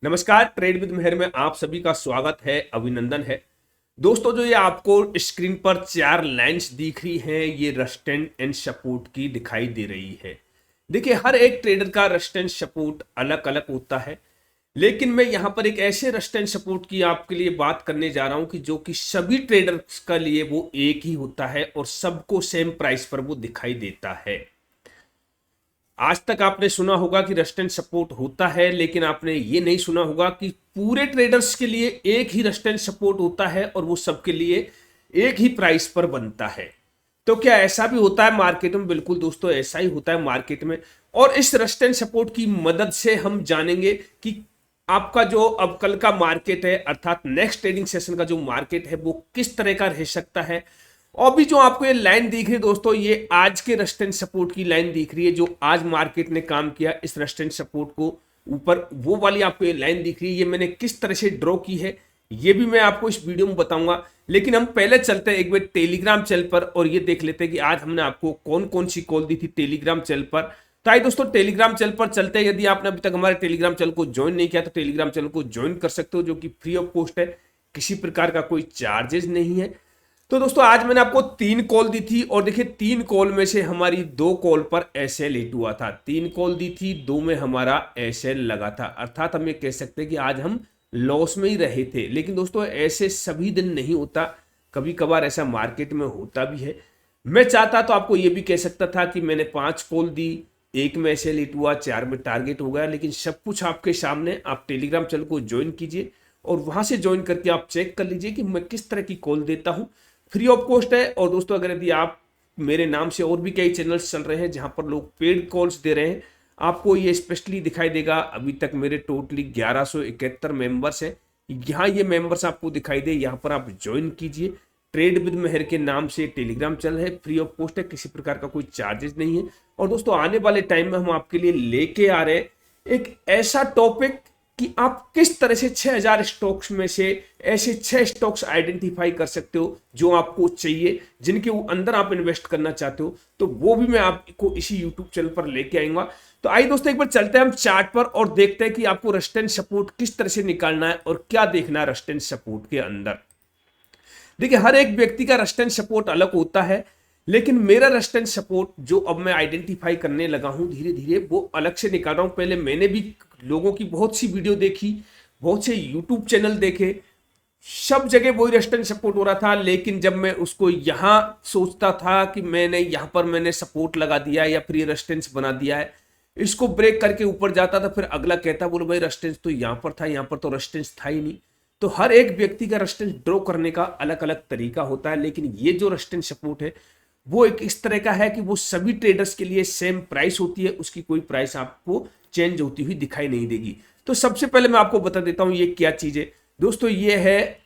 नमस्कार, trade with मेहर में आप सभी का स्वागत है, अभिनंदन है। दोस्तों, जो ये आपको स्क्रीन पर चार लाइंस दिख रही हैं, ये रेजिस्टेंस एंड सपोर्ट की दिखाई दे रही है। देखिए, हर एक ट्रेडर का रेजिस्टेंस सपोर्ट अलग अलग होता है, लेकिन मैं यहाँ पर एक ऐसे रेजिस्टेंस सपोर्ट की आपके लिए बात करने जा रहा हूँ कि जो कि सभी ट्रेडर्स का लिए वो एक ही होता है और सबको सेम प्राइस पर वो दिखाई देता है। आज तक आपने सुना होगा कि रेजिस्टेंस सपोर्ट होता है, लेकिन आपने ये नहीं सुना होगा कि पूरे ट्रेडर्स के लिए एक ही रेजिस्टेंस सपोर्ट होता है और वो सबके लिए एक ही प्राइस पर बनता है। तो क्या ऐसा भी होता है मार्केट में? बिल्कुल दोस्तों, ऐसा ही होता है मार्केट में। और इस रेजिस्टेंस सपोर्ट की मदद से हम जानेंगे कि आपका जो अब कल का मार्केट है, अर्थात नेक्स्ट ट्रेडिंग सेशन का जो मार्केट है, वो किस तरह का रह सकता है। और भी जो आपको ये लाइन दिख रही है दोस्तों, ये आज के रेजिस्टेंस सपोर्ट की लाइन दिख रही है, जो आज मार्केट ने काम किया इस रेजिस्टेंस सपोर्ट को ऊपर, वो वाली आपको ये लाइन दिख रही है। ये मैंने किस तरह से ड्रॉ की है ये भी मैं आपको इस वीडियो में बताऊंगा। लेकिन हम पहले चलते हैं एक बार टेलीग्राम चैनल पर और ये देख लेते हैं कि आज हमने आपको कौन कौन सी कॉल दी थी टेलीग्राम चैनल पर। तो आइए दोस्तों, टेलीग्राम चैनल पर चलते हैं। यदि आपने अभी तक हमारे टेलीग्राम चैनल को ज्वाइन नहीं किया तो टेलीग्राम चैनल को ज्वाइन कर सकते हो, जो कि फ्री ऑफ कॉस्ट है, किसी प्रकार का कोई चार्जेस नहीं है। तो दोस्तों, आज मैंने आपको 3 कॉल दी थी और देखिए 3 कॉल में से हमारी 2 कॉल पर एसएल हिट हुआ था। 3 कॉल दी थी, 2 में हमारा एसएल लगा था, अर्थात हम ये कह सकते हैं कि आज हम लॉस में ही रहे थे। लेकिन दोस्तों, ऐसे सभी दिन नहीं होता, कभी कभार ऐसा मार्केट में होता भी है। मैं चाहता तो आपको ये भी कह सकता था कि मैंने 5 कॉल दी, 1 में एसएल हिट हुआ, 4 में टारगेट हो गया। लेकिन सब कुछ आपके सामने, आप टेलीग्राम चैनल को ज्वाइन कीजिए और वहां से ज्वाइन करके आप चेक कर लीजिए कि मैं किस तरह की कॉल देता हूं। फ्री ऑफ कॉस्ट है। और दोस्तों, अगर यदि आप मेरे नाम से और भी कई चैनल्स चल रहे हैं जहां पर लोग पेड कॉल्स दे रहे हैं, आपको ये स्पेशली दिखाई देगा। अभी तक मेरे टोटली 1171 मेंबर्स हैं। यहाँ ये मेंबर्स आपको दिखाई दे, यहाँ पर आप ज्वाइन कीजिए। ट्रेड विद मेहर के नाम से टेलीग्राम चैनल है, फ्री ऑफ कॉस्ट है, किसी प्रकार का कोई चार्जेस नहीं है। और दोस्तों, आने वाले टाइम में हम आपके लिए लेके आ रहे हैं एक ऐसा टॉपिक कि आप किस तरह से 6000 स्टॉक्स में से ऐसे 6 स्टॉक्स आइडेंटिफाई कर सकते हो जो आपको चाहिए, जिनके अंदर आप इन्वेस्ट करना चाहते हो। तो वो भी मैं आपको इसी यूट्यूब चैनल पर लेके आऊंगा। तो आइए दोस्तों, एक बार चलते हैं हम चार्ट पर और देखते हैं कि आपको रेजिस्टेंस सपोर्ट किस तरह से निकालना है और क्या देखना है रेजिस्टेंस सपोर्ट के अंदर। देखिए, हर एक व्यक्ति का रेजिस्टेंस सपोर्ट अलग होता है, लेकिन मेरा रेजिस्टेंस सपोर्ट जो अब मैं आइडेंटिफाई करने लगा हूं धीरे धीरे, वो अलग से निकाल रहा हूं। पहले मैंने भी लोगों की बहुत सी वीडियो देखी, बहुत से यूट्यूब चैनल देखे, सब जगह वही रेजिस्टेंस सपोर्ट हो रहा था। लेकिन जब मैं उसको यहां सोचता था कि मैंने यहां पर मैंने सपोर्ट लगा दिया या फिर रेजिस्टेंस बना दिया है, इसको ब्रेक करके ऊपर जाता था, फिर अगला कहता बोलो भाई रेजिस्टेंस तो यहां पर था, यहां पर तो रेजिस्टेंस था ही नहीं। तो हर एक व्यक्ति का रेजिस्टेंस ड्रॉ करने का अलग अलग तरीका होता है। लेकिन ये जो रेजिस्टेंस सपोर्ट है वो एक इस तरह का है कि वो सभी ट्रेडर्स के लिए सेम प्राइस होती है, उसकी कोई प्राइस आपको चेंज होती हुई दिखाई नहीं देगी। तो सबसे पहले मैं आपको बता देता हूं ये क्या चीज है। दोस्तों, ये है,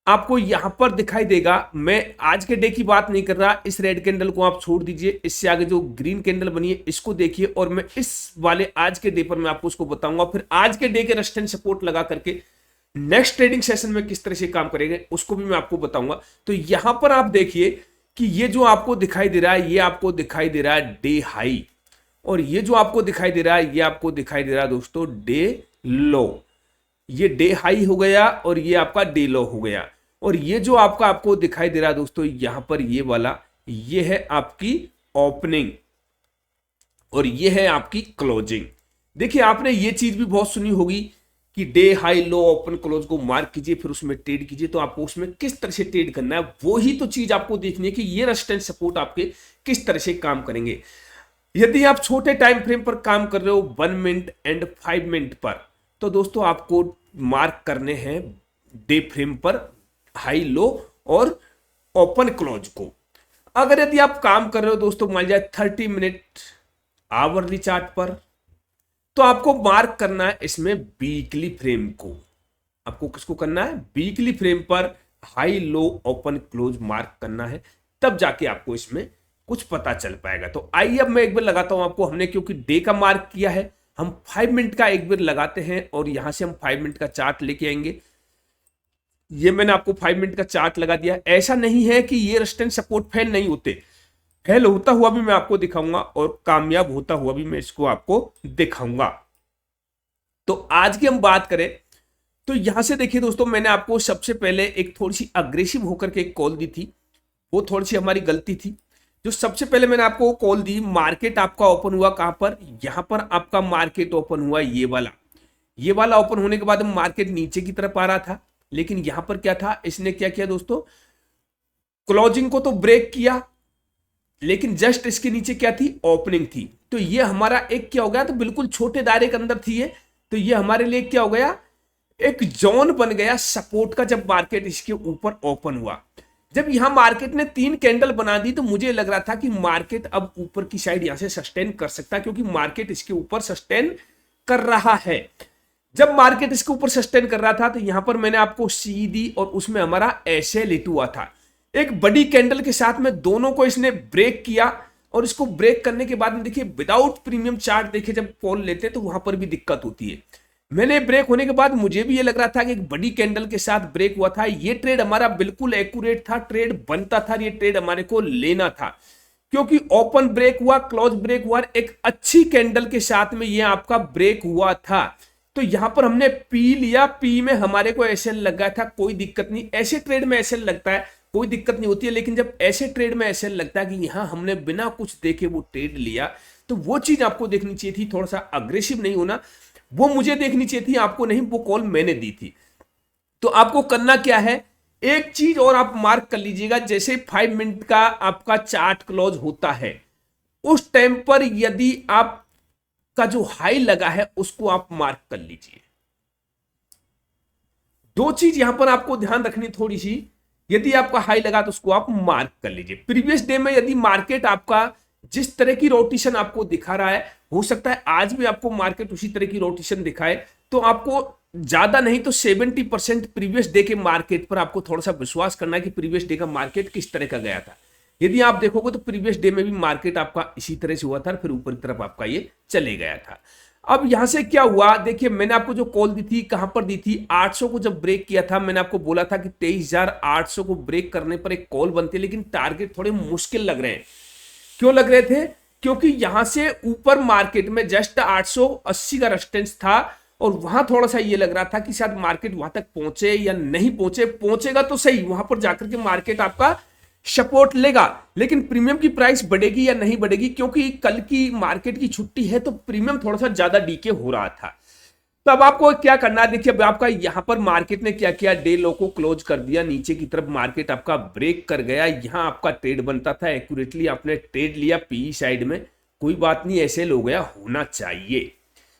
आपको यहां पर दिखाई देगा, मैं आज के डे की बात नहीं कर रहा, इस रेड कैंडल को आप छोड़ दीजिए, इससे आगे जो ग्रीन कैंडल बनी है इसको देखिए, और मैं इस वाले आज के डे पर मैं आपको उसको बताऊंगा। फिर आज के डे के रेजिस्टेंस सपोर्ट लगा करके नेक्स्ट ट्रेडिंग सेशन में किस तरह से काम करेंगे उसको भी मैं आपको बताऊंगा। तो यहां पर आप देखिए कि ये जो आपको दिखाई दे रहा है, ये आपको दिखाई दे रहा है डे हाई, और ये जो आपको दिखाई दे रहा है, ये आपको दिखाई दे रहा है दोस्तों डे लो। ये डे हाई हो गया और ये आपका डे लो हो गया। और ये जो आपको दिखाई दे रहा है दोस्तों, यहां पर ये वाला, ये है आपकी ओपनिंग और ये है आपकी क्लोजिंग। देखिए, आपने ये चीज भी बहुत सुनी होगी कि day high low open close को मार्क कीजिए, फिर उसमें ट्रेड कीजिए। तो आपको उसमें किस तरह से ट्रेड करना है, वो ही तो चीज आपको देखनी है कि ये रेजिस्टेंस सपोर्ट आपके किस तरह से काम करेंगे। यदि आप छोटे टाइम फ्रेम पर काम कर रहे हो, 1 मिनट एंड 5 मिनट पर, तो दोस्तों आपको मार्क करने हैं डे फ्रेम पर हाई लो और ओपन क्लोज को। अगर यदि आप काम कर रहे हो दोस्तों, मान लिया 30 मिनट आवरली चार्ट पर, तो आपको मार्क करना है इसमें वीकली फ्रेम को। आपको किसको करना है? वीकली फ्रेम पर high low open close mark करना है, तब जाके आपको इसमें कुछ पता चल पाएगा। तो आइए अब मैं एक बार लगाता हूं आपको, हमने क्योंकि डे का मार्क किया है, हम 5 मिनट का एक बार लगाते हैं और यहां से हम 5 मिनट का चार्ट लेके आएंगे। ये मैंने आपको 5 मिनट का चार्ट लगा दिया। ऐसा नहीं है कि ये रेजिस्टेंस सपोर्ट फेल नहीं होते, फेल होता हुआ भी मैं आपको दिखाऊंगा और कामयाब होता हुआ भी मैं इसको आपको दिखाऊंगा। तो आज की हम बात करें तो यहां से देखिए दोस्तों, मैंने आपको सबसे पहले एक थोड़ी सी अग्रेसिव होकर के एक कॉल दी थी, वो थोड़ी सी हमारी गलती थी। जो सबसे पहले मैंने आपको कॉल दी, मार्केट आपका ओपन हुआ कहां पर, यहां पर आपका मार्केट ओपन हुआ ये वाला ओपन होने के बाद मार्केट नीचे की तरफ आ रहा था, लेकिन यहां पर क्या था, इसने क्या किया दोस्तों, क्लोजिंग को तो ब्रेक किया, लेकिन जस्ट इसके नीचे क्या थी, ओपनिंग थी। तो ये हमारा एक क्या हो गया, तो बिल्कुल छोटे दायरे के अंदर थी ये, तो ये हमारे लिए क्या हो गया, एक जोन बन गया सपोर्ट का। जब मार्केट इसके ऊपर ओपन हुआ, जब यहां मार्केट ने 3 कैंडल बना दी, तो मुझे लग रहा था कि मार्केट अब ऊपर की साइड यहां से सस्टेन कर सकता है, क्योंकि मार्केट इसके ऊपर सस्टेन कर रहा है। जब मार्केट इसके ऊपर सस्टेन कर रहा था, तो यहां पर मैंने आपको सी दी और उसमें हमारा एसएल हिट हुआ था एक बड़ी कैंडल के साथ में, दोनों को इसने ब्रेक किया। और इसको ब्रेक करने के बाद में देखिए, विदाउट प्रीमियम चार्ट देखिए जब कॉल लेते हैं तो वहां पर भी दिक्कत होती है। मैंने ब्रेक होने के बाद मुझे भी ये लग रहा था कि एक बड़ी कैंडल के साथ ब्रेक हुआ था, ये ट्रेड हमारा बिल्कुल एक्यूरेट था, ट्रेड बनता था, ये ट्रेड हमारे को लेना था, क्योंकि ओपन ब्रेक हुआ, क्लोज ब्रेक हुआ, एक अच्छी कैंडल के साथ में ये आपका ब्रेक हुआ था। तो यहां पर हमने पी लिया, पी में हमारे को एसएल लग गया था, कोई दिक्कत नहीं, ऐसे ट्रेड में एसएल लगता है कोई दिक्कत नहीं होती है। लेकिन जब ऐसे ट्रेड में एसएल लगता है कि यहां हमने बिना कुछ देखे वो ट्रेड लिया, तो वो चीज आपको देखनी चाहिए थी, थोड़ा सा अग्रेसिव नहीं होना, वो मुझे देखनी चाहिए थी, आपको नहीं, वो कॉल मैंने दी थी। तो आपको करना क्या है, एक चीज और आप मार्क कर लीजिएगा, जैसे 5 मिनट का आपका चार्ट क्लोज होता है, उस टाइम पर यदि आपका जो हाई लगा है उसको आप मार्क कर लीजिए। दो चीज यहां पर आपको ध्यान रखनी थोड़ी सी, यदि आपका हाई लगा तो उसको आप मार्क कर लीजिए। प्रीवियस डे में यदि मार्केट आपका जिस तरह की रोटेशन आपको दिखा रहा है, हो सकता है आज भी आपको मार्केट उसी तरह की रोटेशन दिखाए, तो आपको ज्यादा नहीं तो 70% प्रीवियस डे के मार्केट पर आपको थोड़ा सा विश्वास करना है कि प्रीवियस डे का मार्केट किस तरह का गया था। यदि आप देखोगे तो प्रीवियस डे में भी मार्केट आपका इसी तरह से हुआ था, फिर ऊपर की तरफ आपका ये चले गया था। अब यहां से क्या हुआ, देखिए मैंने आपको जो कॉल दी थी कहां पर दी थी, 800 को जब ब्रेक किया था, मैंने आपको बोला था कि 23,800 को ब्रेक करने पर एक कॉल बनती है, लेकिन टारगेट थोड़े मुश्किल लग रहे हैं। क्यों लग रहे थे, क्योंकि यहां से ऊपर मार्केट में जस्ट 880 का रेजिस्टेंस था, और वहां थोड़ा सा ये लग रहा था कि शायद मार्केट वहां तक पहुंचे या नहीं पहुंचे, पहुंचेगा तो सही, वहां पर जाकर के मार्केट आपका सपोर्ट लेगा, लेकिन प्रीमियम की प्राइस बढ़ेगी या नहीं बढ़ेगी, क्योंकि कल की मार्केट की छुट्टी है तो प्रीमियम थोड़ा सा ज्यादा डीके हो रहा था। तो अब आपको क्या करना है, देखिए अब आपका यहां पर मार्केट ने क्या किया, डे लो को क्लोज कर दिया, नीचे की तरफ मार्केट आपका ब्रेक कर गया, यहां आपका ट्रेड बनता था, एक्यूरेटली आपने ट्रेड लिया पीई साइड में, कोई बात नहीं, ऐसे हो गया, होना चाहिए,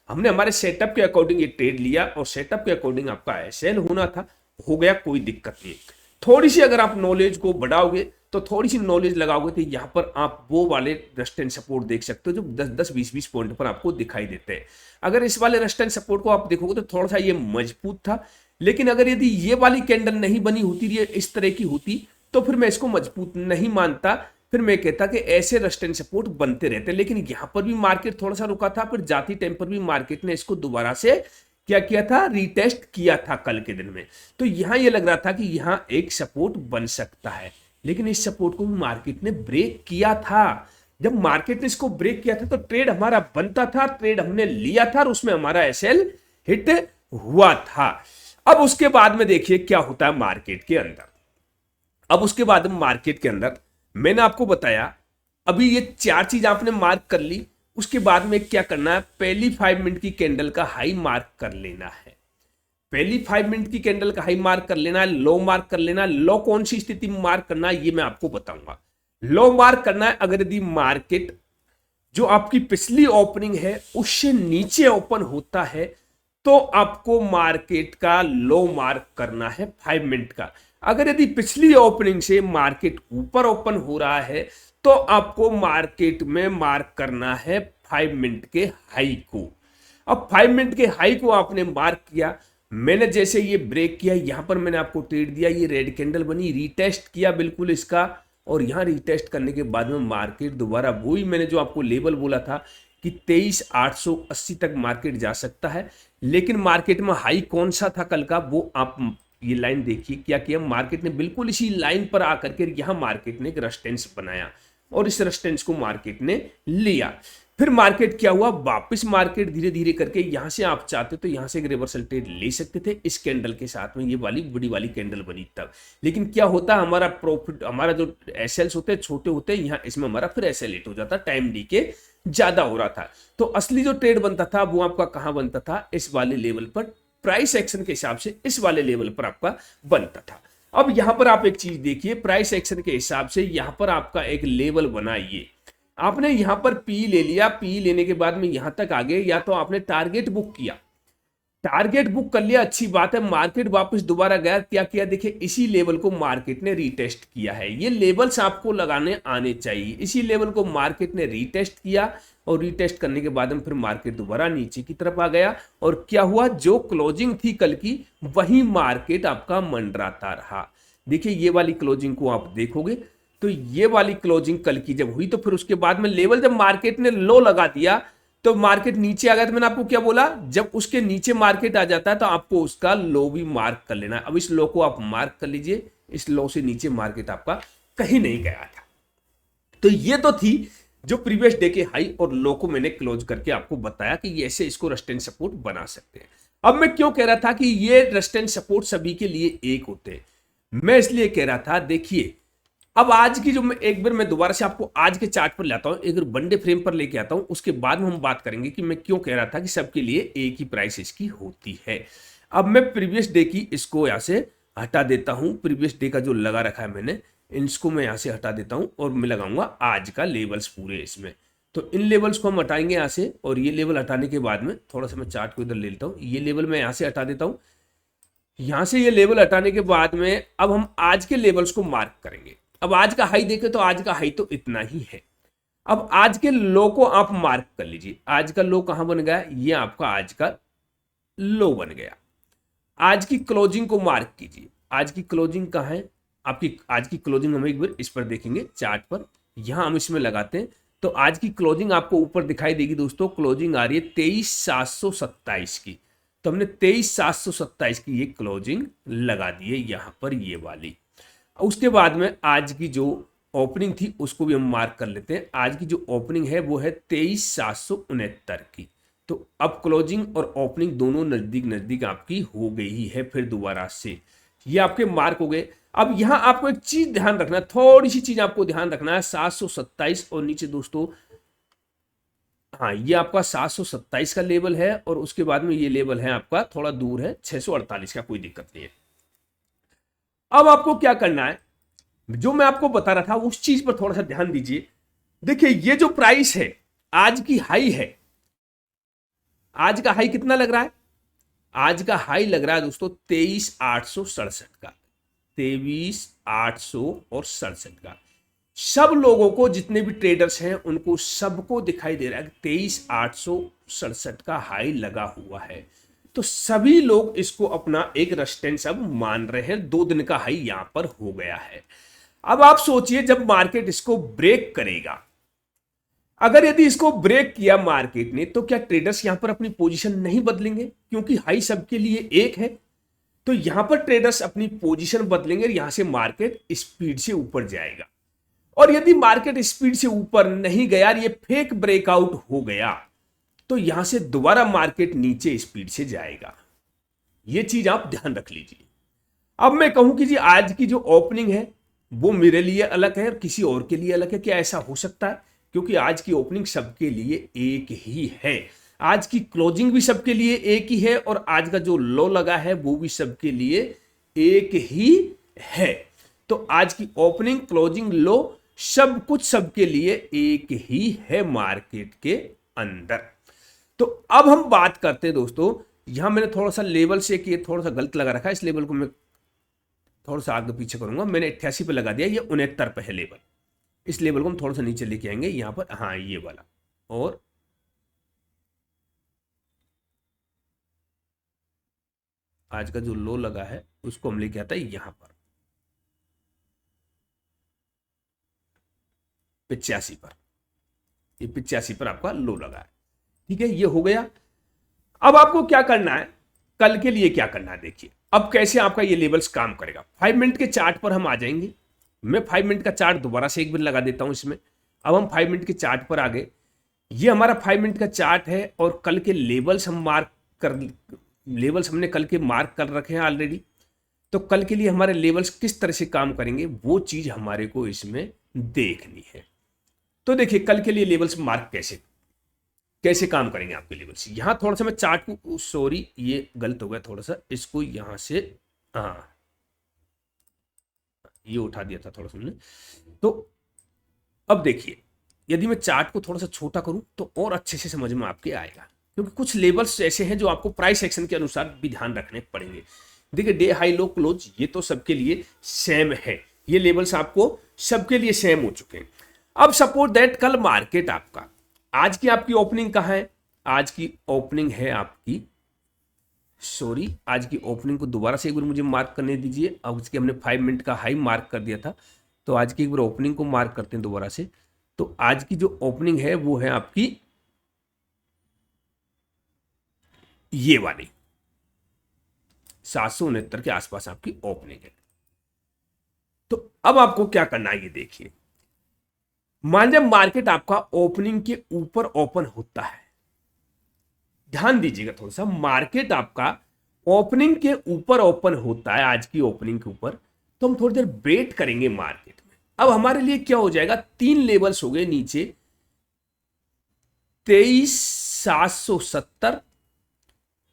हमने हमारे सेटअप के अकॉर्डिंग ये ट्रेड लिया और सेटअप के अकॉर्डिंग आपका एसएल होना था, हो गया, कोई दिक्कत नहीं। थोड़ी सी अगर आप नॉलेज को बढ़ाओगे तो थोड़ी सी नॉलेज लगाओगे तो यहां पर आप वो वाले रेजिस्टेंस सपोर्ट देख सकते हो जो 10-10, 20-20 पॉइंट पर आपको दिखाई देते हैं। अगर इस वाले रेजिस्टेंस सपोर्ट को आप देखोगे तो थोड़ा सा ये मजबूत था, लेकिन अगर यदि ये वाली कैंडल नहीं बनी होती, ये इस तरह की होती, तो फिर मैं इसको मजबूत नहीं मानता, फिर मैं कहता कि ऐसे रेजिस्टेंस सपोर्ट बनते रहते। लेकिन यहां पर भी मार्केट थोड़ा सा रुका था, फिर जाती टाइम पर भी मार्केट ने इसको दोबारा से क्या किया था, रीटेस्ट किया था कल के दिन में। तो यहां ये लग रहा था कि यहां एक सपोर्ट बन सकता है, लेकिन इस सपोर्ट को भी मार्केट ने ब्रेक किया था। जब मार्केट ने इसको ब्रेक किया था तो ट्रेड हमारा बनता था, ट्रेड हमने लिया था और उसमें हमारा एसएल हिट हुआ था। अब उसके बाद में देखिए क्या होता है मार्केट के अंदर। अब उसके बाद में मार्केट के अंदर मैंने आपको बताया, अभी ये 4 चीज आपने मार्क कर ली, उसके बाद में क्या करना है, पहली 5 मिनट की कैंडल का हाई मार्क कर लेना है, पहली 5 मिनट की कैंडल का हाई मार्क कर लेना है, लो मार्क कर लेना है। लो कौन सी स्थिति में मार्क करना है ये मैं आपको बताऊंगा। लो मार्क करना है अगर यदि मार्केट जो आपकी पिछली ओपनिंग है उससे नीचे ओपन होता है तो आपको मार्केट का लो मार्क करना है 5 मिनट का। अगर यदि पिछली ओपनिंग से मार्केट ऊपर ओपन हो रहा है तो आपको मार्केट में मार्क करना है 5 मिनट के हाई को। अब 5 मिनट के हाई को आपने मार्क किया, मैंने जैसे ये ब्रेक किया, यहां पर मैंने आपको ट्रेड दिया, ये रेड कैंडल बनी, रीटेस्ट किया बिल्कुल इसका, और यहां रीटेस्ट करने के बाद में मार्केट दोबारा वही मैंने जो आपको लेवल बोला था कि 23,880 तक मार्केट जा सकता है। लेकिन मार्केट में हाई कौन सा था कल का, वो आप ये लाइन देखिए क्या किया, मार्केट ने बिल्कुल इसी लाइन पर आकर के यहां मार्केट ने एक रेजिस्टेंस बनाया और इस रेजिस्टेंस को मार्केट ने लिया। फिर मार्केट क्या हुआ, वापस मार्केट धीरे धीरे करके यहां से आप चाहते तो यहां से एक रिवर्सल ट्रेड ले सकते थे इस कैंडल के साथ में, ये वाली बड़ी वाली कैंडल बनी तब। लेकिन क्या होता, हमारा प्रॉफिट, हमारा जो एसएल्स होते हैं छोटे होते हैं, यहाँ इसमें हमारा फिर एसएल लेट हो जाता, टाइम डी के ज्यादा हो रहा था। तो असली जो ट्रेड बनता था वो आपका कहां बनता था, इस वाले लेवल पर, प्राइस एक्शन के हिसाब से इस वाले लेवल पर आपका बनता था। अब यहां पर आप एक चीज देखिए, प्राइस एक्शन के हिसाब से यहां पर आपका एक लेवल बना, ये आपने यहां पर पी ले लिया, पी लेने के बाद में यहां तक आ गए, या तो आपने टारगेट बुक किया, टारगेट बुक कर लिया, अच्छी बात है। मार्केट वापस दोबारा गया, क्या किया देखिए, इसी लेवल को मार्केट ने रीटेस्ट किया है। ये लेवल्स आपको लगाने आने चाहिए, इसी लेवल को मार्केट ने रीटेस्ट किया, और रीटेस्ट करने के बाद में फिर मार्केट दोबारा नीचे की तरफ आ गया, और क्या हुआ, जो क्लोजिंग थी कल की वही मार्केट आपका मंडराता रहा। देखिए ये वाली क्लोजिंग को आप देखोगे तो ये वाली क्लोजिंग कल की जब हुई, तो फिर उसके बाद में लेवल जब मार्केट ने लो लगा दिया तो मार्केट नीचे आ गया। तो मैंने आपको क्या बोला, जब उसके नीचे मार्केट आ जाता है तो आपको उसका लो भी मार्क कर लेना है। अब इस लो को आप मार्क कर लीजिए, इस लो से नीचे मार्केट आपका कहीं नहीं गया था। तो ये तो थी जो प्रीवियस डे के हाई और लो को मैंने क्लोज करके आपको बताया कि ऐसे इसको रेजिस्टेंस सपोर्ट बना सकते हैं। अब मैं क्यों कह रहा था कि ये रेजिस्टेंस सपोर्ट सभी के लिए एक होते हैं, मैं इसलिए कह रहा था, देखिए अब आज की जो मैं दोबारा से आपको आज के चार्ट पर लाता हूं, एक वन डे फ्रेम पर लेके आता हूं, उसके बाद में हम बात करेंगे कि मैं क्यों कह रहा था कि सबके लिए एक ही प्राइस इसकी होती है। अब मैं प्रीवियस डे की इसको यहां से हटा देता हूं, प्रीवियस डे का जो लगा रखा है मैंने, इसको मैं यहां से हटा देता हूं और मैं लगाऊंगा आज का लेवल्स पूरे इसमें। तो इन लेवल्स को हम हटाएंगे यहां से, और ये लेवल हटाने के बाद में थोड़ा सा मैं चार्ट को इधर ले लेता हूं, ये लेवल मैं यहां से हटा देता हूं। यहां से ये लेवल हटाने के बाद में अब हम आज के लेवल्स को मार्क करेंगे। अब आज का हाई देखें तो आज का हाई तो इतना ही है। अब आज के लो को आप मार्क कर लीजिए, आज का लो कहां बन गया, ये आपका आज का लो बन गया। आज की क्लोजिंग को मार्क कीजिए, आज की क्लोजिंग कहां है आपकी, आज की क्लोजिंग हम एक बार इस पर देखेंगे चार्ट पर, यहां हम इसमें लगाते हैं तो आज की क्लोजिंग आपको ऊपर दिखाई देगी दोस्तों, क्लोजिंग आ रही है 23,727 की। तो हमने 23,727 की ये क्लोजिंग लगा दी है यहां पर, ये वाली। उसके बाद में आज की जो ओपनिंग थी उसको भी हम मार्क कर लेते हैं, आज की जो ओपनिंग है वो है 23,769 की। तो अब क्लोजिंग और ओपनिंग दोनों नजदीक नजदीक आपकी हो गई है, फिर दोबारा से ये आपके मार्क हो गए। अब यहां आपको एक चीज ध्यान रखना है, थोड़ी सी चीज आपको ध्यान रखना है, 727 और नीचे दोस्तों, हाँ ये आपका 727 का लेवल है, और उसके बाद में ये लेवल है आपका थोड़ा दूर है 648 का, कोई दिक्कत नहीं है। अब आपको क्या करना है, जो मैं आपको बता रहा था उस चीज पर थोड़ा सा ध्यान दीजिए। देखिए ये जो प्राइस है आज की हाई है, आज का हाई कितना लग रहा है, आज का हाई लग रहा है दोस्तों 23,867 का, 23,867 का। सब लोगों को, जितने भी ट्रेडर्स हैं उनको सबको दिखाई दे रहा है कि 23,867 का हाई लगा हुआ है। तो सभी लोग इसको अपना एक रेजिस्टेंस अब मान रहे हैं, 2 दिन का हाई यहां पर हो गया है। अब आप सोचिए जब मार्केट इसको ब्रेक करेगा, अगर यदि इसको ब्रेक किया मार्केट ने, तो क्या ट्रेडर्स यहां पर अपनी पोजीशन नहीं बदलेंगे, क्योंकि हाई सबके लिए एक है। तो यहां पर ट्रेडर्स अपनी पोजीशन बदलेंगे, यहां से मार्केट स्पीड से ऊपर जाएगा। और यदि मार्केट स्पीड से ऊपर नहीं गया, ये फेक ब्रेकआउट हो गया, तो यहां से दोबारा मार्केट नीचे स्पीड से जाएगा। ये चीज आप ध्यान रख लीजिए। अब मैं कहूं कि जी आज की जो ओपनिंग है वो मेरे लिए अलग है और किसी और के लिए अलग है, क्या ऐसा हो सकता है? क्योंकि आज की ओपनिंग सबके लिए एक ही है, आज की क्लोजिंग भी सबके लिए एक ही है, और आज का जो लो लगा है वो भी सबके लिए एक ही है। तो आज की ओपनिंग, क्लोजिंग, लो सब कुछ सबके लिए एक ही है मार्केट के अंदर। तो अब हम बात करते हैं दोस्तों, यहां मैंने थोड़ा सा लेवल से कि थोड़ा सा गलत लगा रखा है, इस लेवल को मैं थोड़ा सा आगे पीछे करूंगा। मैंने 88 पे लगा दिया, ये 69 पे है लेवल। इस लेवल को हम थोड़ा सा नीचे लेके आएंगे यहां पर, हाँ ये वाला, और आज का जो लो लगा है उसको हम लेके आता है यहां पर 85 पर, ये 85 पर आपका लो लगा है। ठीक है, ये हो गया। अब आपको क्या करना है, कल के लिए क्या करना है, देखिए अब कैसे आपका ये लेवल्स काम करेगा। 5 मिनट के चार्ट पर हम आ जाएंगे। मैं 5 मिनट का चार्ट दोबारा से एक बार लगा देता हूं इसमें। अब हम 5 मिनट के चार्ट पर आ गए। ये हमारा 5 मिनट का चार्ट है और कल के लेवल्स लेवल्स हमने कल के मार्क कर रखे हैं ऑलरेडी। तो कल के लिए हमारे लेवल्स किस तरह से काम करेंगे वो चीज हमारे को इसमें देखनी है। तो देखिए कल के लिए लेवल्स मार्क कैसे कैसे काम करेंगे आपके लेवल्स। यहां थोड़ा सा मैं चार्ट को, सॉरी ये गलत हो गया थोड़ा सा, इसको यहां से, हाँ ये उठा दिया था थोड़ा सा मैंने। तो अब देखिए यदि मैं चार्ट को थोड़ा सा छोटा करूं तो और अच्छे से समझ में आपके आएगा, क्योंकि कुछ लेवल्स ऐसे हैं जो आपको प्राइस एक्शन के अनुसार भी ध्यान रखने पड़ेंगे। देखिए डे हाई लो क्लोज ये तो सबके लिए सेम है, ये लेवल्स आपको सबके लिए सेम हो चुके हैं। अब सपोज दैट कल मार्केट आपका, आज की आपकी ओपनिंग कहां है, आज की ओपनिंग है आपकी, सॉरी आज की ओपनिंग को दोबारा से एक बार मुझे मार्क करने दीजिए। अब उसके हमने 5 मिनट का हाई मार्क कर दिया था, तो आज की एक बार ओपनिंग को मार्क करते हैं दोबारा से। तो आज की जो ओपनिंग है वो है आपकी ये वाली 769 के आसपास आपकी ओपनिंग है। तो अब आपको क्या करना है ये देखिए, मान जब मार्केट आपका ओपनिंग के ऊपर ओपन होता है, ध्यान दीजिएगा थोड़ा सा, मार्केट आपका ओपनिंग के ऊपर ओपन होता है, आज की ओपनिंग के ऊपर, तो हम थोड़ी देर वेट करेंगे मार्केट में। अब हमारे लिए क्या हो जाएगा, 3 लेवल्स हो गए नीचे, 23,770,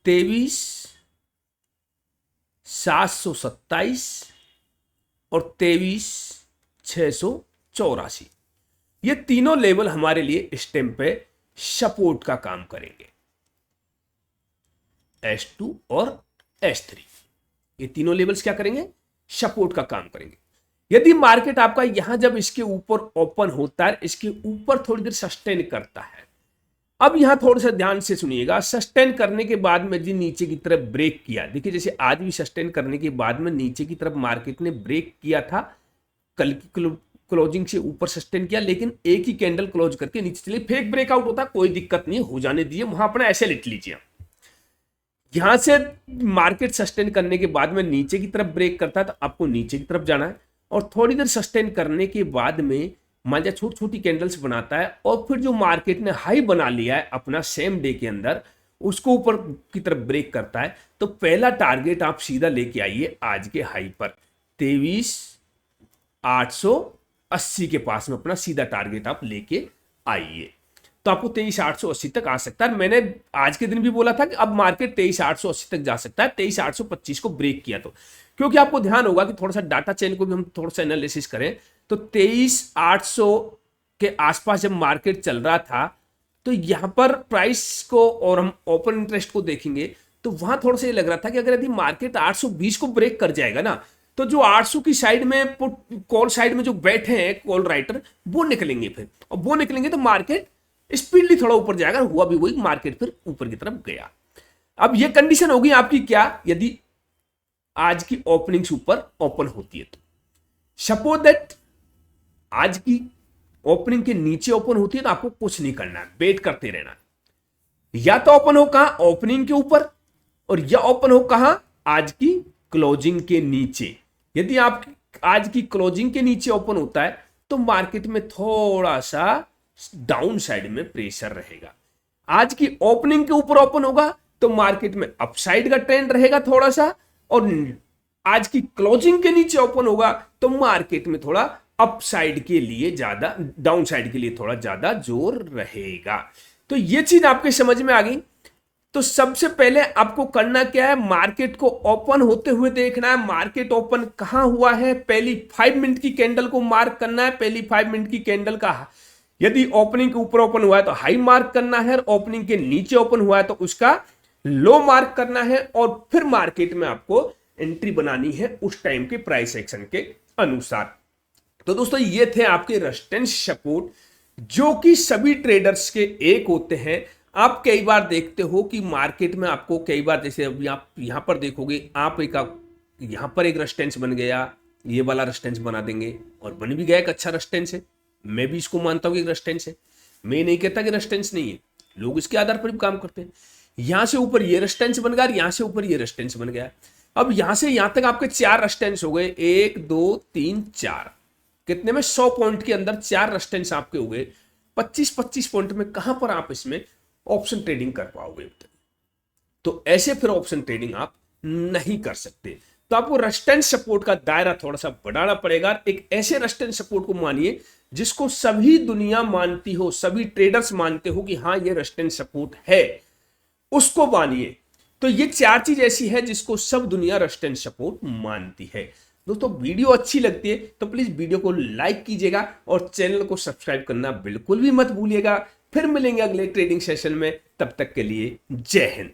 23,727 और 23,684। ये तीनों लेवल हमारे लिए इस टाइम पे सपोर्ट का काम करेंगे, S2 और S3। ये तीनों लेवल्स क्या करेंगे, सपोर्ट का काम करेंगे। यदि मार्केट आपका यहां जब इसके ऊपर ओपन होता है, इसके ऊपर थोड़ी देर सस्टेन करता है, अब यहां थोड़ा सा ध्यान से सुनिएगा, सस्टेन करने के बाद में जी नीचे की तरफ ब्रेक किया, देखिए जैसे आज भी सस्टेन करने के बाद में नीचे की तरफ मार्केट ने ब्रेक किया था, कल की क्लोजिंग से ऊपर सस्टेन किया, लेकिन एक ही कैंडल क्लोज करके नीचे चले, फेक ब्रेकआउट होता, कोई दिक्कत नहीं, हो जाने दीजिए, वहां अपना ऐसे लिट लीजिए। यहां से मार्केट सस्टेन करने के बाद में नीचे की तरफ ब्रेक करता है तो आपको नीचे की तरफ जाना है, और थोड़ी देर सस्टेन करने के बाद में मान जा छोटी छोटी कैंडल्स बनाता है, और फिर जो मार्केट ने हाई बना लिया है अपना सेम डे के अंदर, उसको ऊपर की तरफ ब्रेक करता है, तो पहला टारगेट आप सीधा लेके आइए आज के हाई पर 23,880 के पास में अपना सीधा टारगेट आप लेके आइए, तो आपको 23,880 तक आ सकता है। मैंने आज के दिन भी बोला था कि अब मार्केट 23,880 तक जा सकता है, 23,825 को ब्रेक किया तो, क्योंकि आपको ध्यान होगा कि थोड़ा सा डाटा चेन को भी हम थोड़ा सा एनालिसिस करें, तो 23,800 के आसपास जब मार्केट चल रहा था, तो यहां पर प्राइस को और हम ओपन इंटरेस्ट को देखेंगे तो वहां थोड़ा सा ये लग रहा था कि अगर यदि मार्केट 820 को ब्रेक कर जाएगा ना, तो जो 800 की साइड में कॉल साइड में जो बैठे हैं कॉल राइटर, वो निकलेंगे फिर, और वो निकलेंगे तो मार्केट स्पीडली थोड़ा ऊपर जाएगा, हुआ भी वही, मार्केट फिर ऊपर की तरफ गया। अब ये कंडीशन होगी आपकी क्या, यदि आज की ओपनिंग से ऊपर ओपन होती है तो, सपोज दैट आज की ओपनिंग के नीचे ओपन होती है तो आपको कुछ नहीं करना है, वेट करते रहना है। या तो ओपन हो कहां, ओपनिंग के ऊपर, और या ओपन हो कहां, आज की क्लोजिंग के नीचे। यदि आप आज की क्लोजिंग के नीचे ओपन होता है तो मार्केट में थोड़ा सा डाउन साइड में प्रेशर रहेगा। आज की ओपनिंग के ऊपर ओपन होगा तो मार्केट में अपसाइड का ट्रेंड रहेगा थोड़ा सा, और आज की क्लोजिंग के नीचे ओपन होगा तो मार्केट में थोड़ा अपसाइड के लिए ज्यादा, डाउन साइड के लिए थोड़ा ज्यादा जोर रहेगा। तो ये चीज आपके समझ में आ गई। तो सबसे पहले आपको करना क्या है, मार्केट को ओपन होते हुए देखना है, मार्केट ओपन कहां हुआ है, पहली 5 मिनट की कैंडल को मार्क करना है, पहली 5 मिनट की कैंडल का यदि ओपनिंग के ऊपर ओपन हुआ है तो हाई मार्क करना है, ओपनिंग के नीचे ओपन हुआ है तो उसका लो मार्क करना है, और फिर मार्केट में आपको एंट्री बनानी है उस टाइम के प्राइस एक्शन के अनुसार। तो दोस्तों ये थे आपके रेजिस्टेंस सपोर्ट, जो कि सभी ट्रेडर्स के एक होते हैं। आप कई बार देखते हो कि मार्केट में आपको कई बार, जैसे अभी आप यहां पर देखोगे, आप यहां पर एक रेजिस्टेंस बन गया, ये वाला रेजिस्टेंस बना देंगे, और बन भी गया एक अच्छा रेजिस्टेंस है, मैं भी इसको मानता हूं कि रेजिस्टेंस है, मैं नहीं कहता कि रेजिस्टेंस नहीं है, लोग इसके आधार पर भी काम करते हैं। यहां से ऊपर ये रेजिस्टेंस बन गया, यहां से ऊपर ये रेजिस्टेंस बन गया। अब यहां से यहां तक आपके 4 रेजिस्टेंस हो गए, 1 2 3 4, कितने में 100 पॉइंट के अंदर 4 रेजिस्टेंस आपके हो गए। 25-25 पॉइंट में कहां पर आप इसमें ऑप्शन ट्रेडिंग कर पाओगे? तो ऐसे फिर ऑप्शन ट्रेडिंग आप नहीं कर सकते। तो आपको रेजिस्टेंस सपोर्ट का दायरा थोड़ा सा बढ़ाना पड़ेगा। एक ऐसे रेजिस्टेंस सपोर्ट को मानिए जिसको सभी दुनिया मानती हो, सभी ट्रेडर्स मानते हो कि हाँ ये रेजिस्टेंस सपोर्ट है, उसको मानिए। तो ये चार चीज ऐसी है जिसको सब दुनिया रेजिस्टेंस सपोर्ट मानती है। दोस्तों वीडियो अच्छी लगती है तो प्लीज वीडियो को लाइक कीजिएगा और चैनल को सब्सक्राइब करना बिल्कुल भी मत भूलिएगा। फिर मिलेंगे अगले ट्रेडिंग सेशन में, तब तक के लिए जय हिंद।